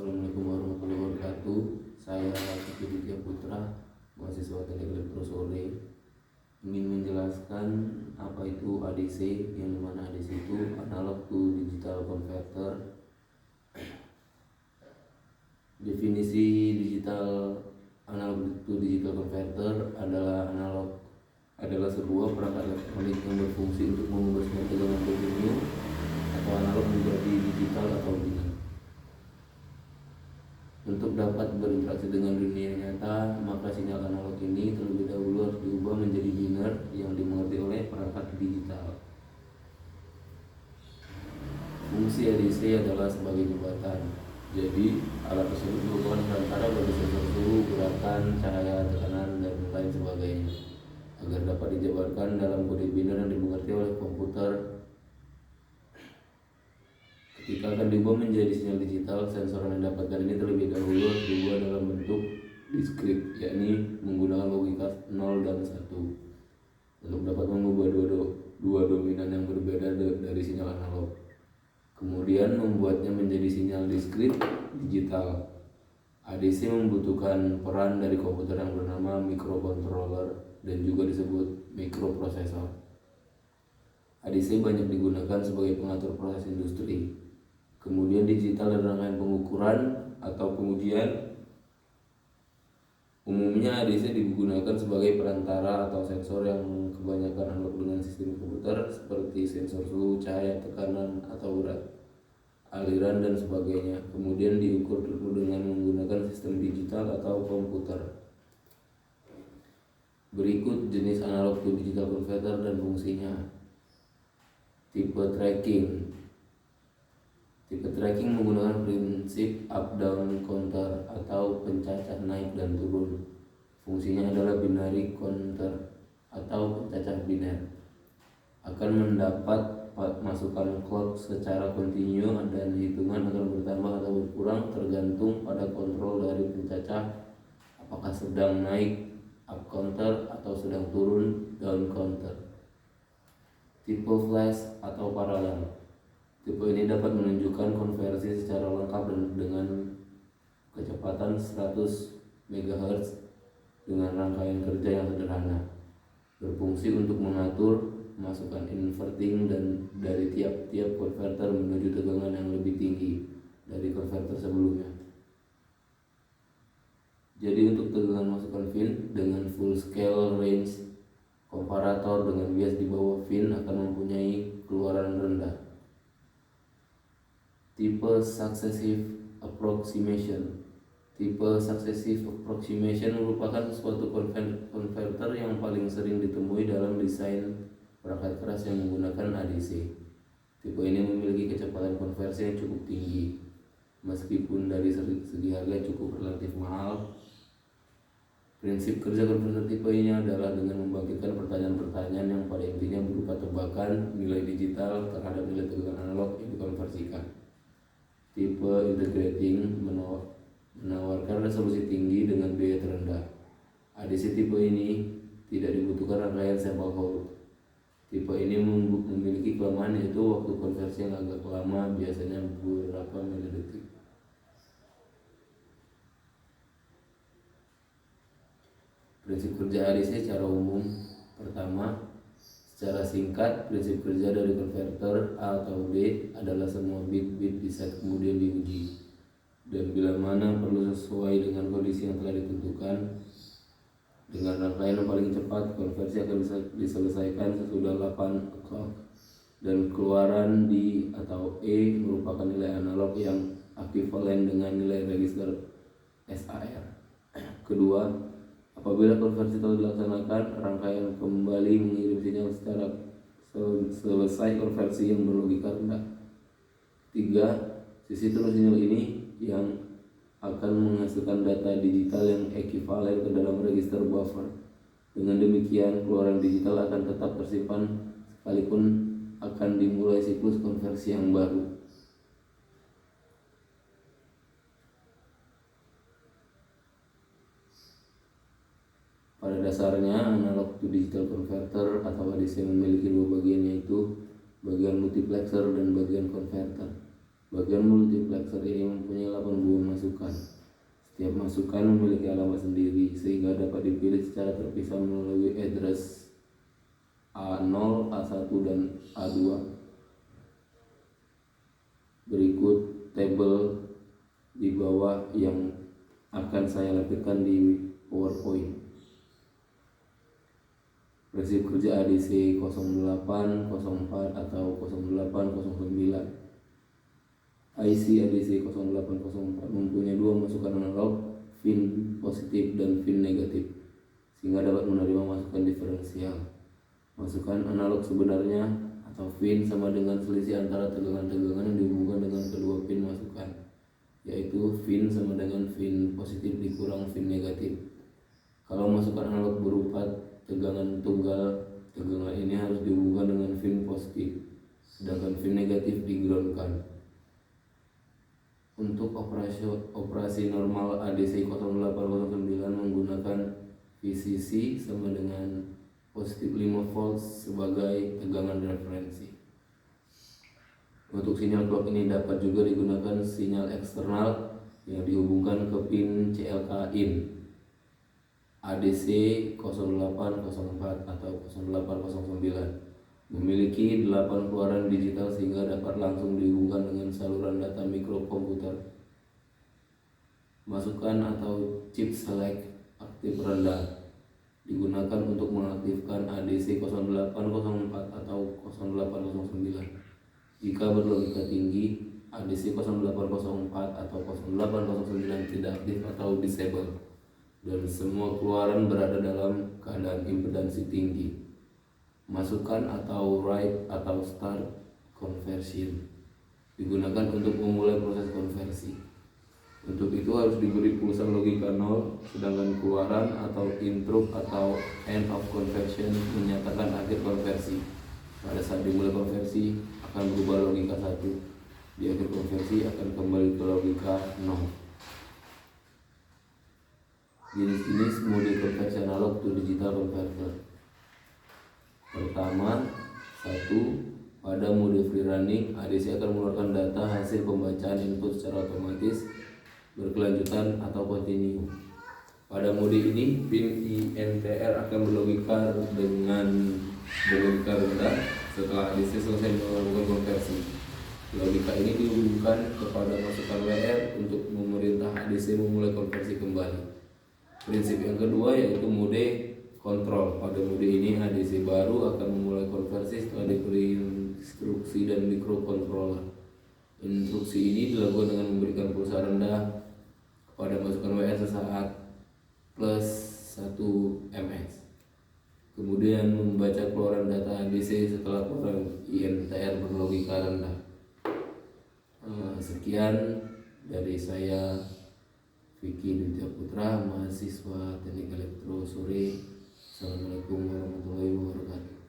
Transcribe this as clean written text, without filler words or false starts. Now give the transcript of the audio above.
Assalamualaikum warahmatullahi wabarakatuh. Saya Kiki Ditya Putra, mahasiswa Teknik Elektro Sore, ingin menjelaskan apa itu ADC, yang mana ADC itu analog to digital converter. Definisi analog to digital converter adalah sebuah perangkat elektronik yang berfungsi untuk mengubah tegangan kontinu atau analog menjadi digital atau biner. Untuk dapat berinteraksi dengan dunia nyata, maka sinyal analog ini terlebih dahulu harus diubah menjadi biner yang dimengerti oleh perangkat digital. Fungsi ADC adalah sebagai jembatan. Jadi, alat tersebut merupakan perantara bagi sensor suhu, gerakan, cahaya, tekanan, dan lain sebagainya, agar dapat dijabarkan dalam kode biner yang dimengerti oleh komputer. Ketika akan diubah menjadi sinyal digital, sensor yang didapatkan ini terlebih dahulu harus diubah dalam bentuk diskrit, yakni menggunakan logika 0 dan 1 untuk dapat mengubah dua dominan yang berbeda dari sinyal analog, kemudian membuatnya menjadi sinyal diskrit digital. ADC membutuhkan peran dari komputer yang bernama microcontroller dan juga disebut microprosesor. ADC banyak digunakan sebagai pengatur proses industri. Kemudian digital dan rangkaian pengukuran atau pengujian. Umumnya ADC digunakan sebagai perantara atau sensor yang kebanyakan analog dengan sistem komputer seperti sensor suhu, cahaya, tekanan, atau berat, aliran, dan sebagainya. Kemudian diukur dengan menggunakan sistem digital atau komputer. Berikut jenis analog to digital converter dan fungsinya. Tipe tracking. Tipe tracking menggunakan prinsip up-down counter atau pencacah naik dan turun. Fungsinya adalah binary counter atau pencacah biner. Akan mendapat masukan clock secara kontinu dan hitungan akan bertambah atau berkurang tergantung pada kontrol dari pencacah, apakah sedang naik up counter atau sedang turun down counter. Tipe flash atau paralel. Tipe ini dapat menunjukkan konversi secara lengkap dengan kecepatan 100 MHz dengan rangkaian kerja yang sederhana. Berfungsi untuk mengatur masukan inverting dan dari tiap-tiap konverter menuju tegangan yang lebih tinggi dari konverter sebelumnya. Jadi untuk tegangan masukan fin dengan full scale range, komparator dengan bias di bawah fin akan mempunyai keluaran rendah. Tipe successive approximation. Tipe successive approximation merupakan suatu konverter yang paling sering ditemui dalam desain perangkat keras yang menggunakan ADC. Tipe ini memiliki kecepatan konversi yang cukup tinggi, meskipun dari segi harga cukup relatif mahal. Prinsip kerja konverter tipe ini adalah dengan membangkitkan pertanyaan-pertanyaan yang pada intinya berupa tebakan nilai digital terhadap nilai tegangan analog yang dikonversikan. Tipe integrating menawarkan resolusi tinggi dengan biaya terendah. ADC tipe ini tidak dibutuhkan rangkaian sampel hold. Tipe ini memiliki kelemahan yaitu waktu konversi yang agak lama, biasanya beberapa milidetik. Prinsip kerja ADC secara umum. Pertama, secara singkat, prinsip kerja dari konverter A atau B adalah semua bit-bit diset kemudian diuji, dan bila mana perlu sesuai dengan kondisi yang telah ditentukan. Dengan rangkaian yang paling cepat, konversi akan diselesaikan sesudah 8 o'clock, dan keluaran D atau E merupakan nilai analog yang ekivalen dengan nilai register SAR. Kedua, apabila konversi telah dilaksanakan, rangkaian kembali mengirim sinyal secara selesai konversi yang berlogika rendah. 3. Sisi turun sinyal ini yang akan menghasilkan data digital yang ekivalen ke dalam register buffer. Dengan demikian, keluaran digital akan tetap tersimpan sekalipun akan dimulai siklus konversi yang baru. Pada dasarnya, analog to digital converter atau ADC memiliki dua bagian, yaitu bagian multiplexer dan bagian konverter. Bagian multiplexer ini mempunyai 8 buah masukan. Setiap masukan memiliki alamat sendiri sehingga dapat dipilih secara terpisah melalui address A0, A1, dan A2. Berikut tabel di bawah yang akan saya lampirkan di PowerPoint. Prinsip kerja ADC 08, 04 atau 08, 09. IC ADC 0804 mempunyai dua masukan analog, pin positif dan pin negatif, sehingga dapat menerima masukan diferensial. Masukan analog sebenarnya atau pin sama dengan selisih antara tegangan-tegangan yang dihubungkan dengan kedua pin masukan, yaitu pin sama dengan pin positif dikurang pin negatif. Kalau masukan analog berupa tegangan tunggal, tegangan ini harus dihubungkan dengan pin positif, sedangkan pin negatif di-groundkan. Untuk operasi normal ADC 0809 menggunakan VCC sama dengan positif 5 volt sebagai tegangan referensi. Untuk sinyal clock ini dapat juga digunakan sinyal eksternal yang dihubungkan ke pin CLK in ADC 0804 atau 0809. Memiliki 8 keluaran digital sehingga dapat langsung dihubungkan dengan saluran data mikrokomputer. Masukan atau chip select aktif rendah digunakan untuk mengaktifkan ADC 0804 atau 0809. Jika berlogika tinggi, ADC 0804 atau 0809 tidak aktif atau disable, dan semua keluaran berada dalam keadaan impedansi tinggi. Masukan atau write atau start conversion digunakan untuk memulai proses konversi. Untuk itu harus diberi pulsa logika 0, sedangkan keluaran atau interrupt atau end of conversion menyatakan akhir konversi. Pada saat dimulai konversi akan berubah logika 1. Di akhir konversi akan kembali ke logika 0. Jenis-jenis mode konversi analog to digital converter. Pertama, 1. Pada mode free running, ADC akan mengeluarkan data hasil pembacaan input secara otomatis, berkelanjutan atau kontinu. Pada mode ini, pin INTR akan berlogika dengan berlogika rendah setelah ADC selesai melakukan konversi. Logika ini dihubungkan kepada masukan WR untuk memerintah ADC memulai konversi kembali. Prinsip yang kedua yaitu mode kontrol. Pada mode ini ADC baru akan memulai konversi setelah diberi instruksi dan mikrokontroller. Instruksi ini dilakukan dengan memberikan pulsa rendah kepada masukan WR sesaat plus 1 ms. Kemudian membaca keluaran data ADC setelah keluaran INTR berlogika rendah. Sekian dari saya, Vicky Ditya Putra, mahasiswa Teknik Elektro Sore. Assalamualaikum warahmatullahi wabarakatuh.